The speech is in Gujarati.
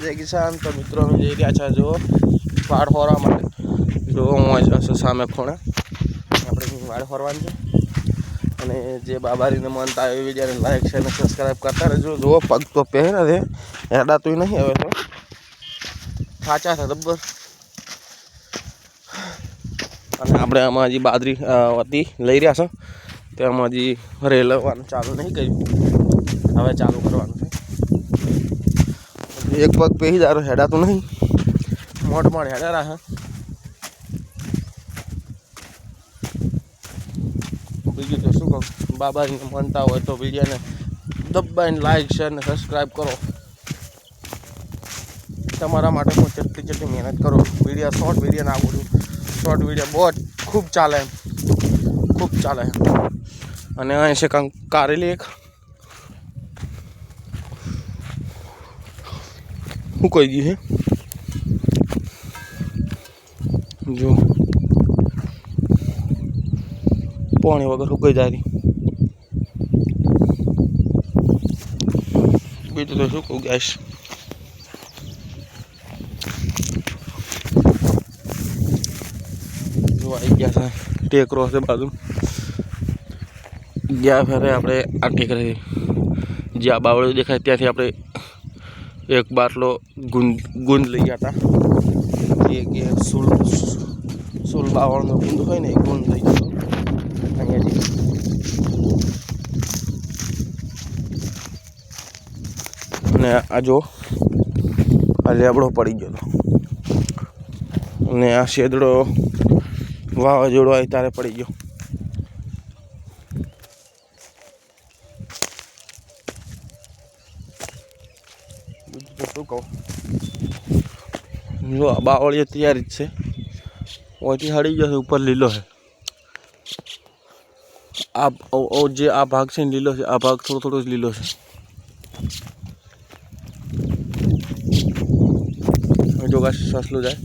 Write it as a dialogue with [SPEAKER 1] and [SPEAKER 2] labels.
[SPEAKER 1] જય કિસાન. તો મિત્રો અમે જઈ રહ્યા છે જો વાડ ફરવા માટે. જો હું હશે સામે ખૂણે આપણે વાડ ફરવાનું છે. અને જે બાબારીને મનતા આવે વિડીયોને લાઈક છે અને સબસ્ક્રાઈબ કરતા રહેજો. જુઓ પગ તો પહેરે નથી, હેડાતું નહીં હવે તો ખાચા છે રબર. અને આપણે આમાં હજી બાજરી હતી લઈ રહ્યા છો, તેમાં હજી રેલવાનું ચાલુ નહીં કર્યું, હવે ચાલુ કરવાનું છે. એક પગ પહેરી દારો હેડાતું નહીં, મોટ હેડા રાખે. બીજું તો શું કહું, બાબાજીને માનતા હોય તો વિડીયોને દબાઈને લાઈક શેર ને સબસ્ક્રાઈબ કરો. તમારા માટે હું જેટલી મહેનત કરું. વિડીયો શોર્ટ વિડીયો નાખું છું. શોર્ટ વિડીયો બહુ ખૂબ ચાલે એમ, ખૂબ ચાલે. અને અહીં છે કંઈક કારેલી એક શું કહી ગયું છે જો પાણી વગર સુકાઈ જાય. બીજું તો શું કહું ગેસ. જો આવી ગયા છે ટેકરો છે બાજુ. જ્યાં ફેરે આપણે આ ટેકરી જ્યાં બાવળું દેખાય ત્યાંથી આપણે એક બાટલો ગુંદ લઈ ગયા હતા. એક સુલ બાવળનો ગુંદ હોય ને એ ગુંદ લઈ ગયો અહીંયાથી. અને આ જો આ લેબડો પડી ગયો હતો. અને આ શેદડો વાવાઝોડો આવી ત્યારે પડી ગયો. બીજું તો શું કહું, જો આ બાવળીઓ તૈયારી જ છે. ઓથી હળી ગયો છે, ઉપર લીલો છે. આ જે આ ભાગ છે ને લીલો છે, આ ભાગ થોડો જ લીલો છે. જો કાશ સસલું જાય.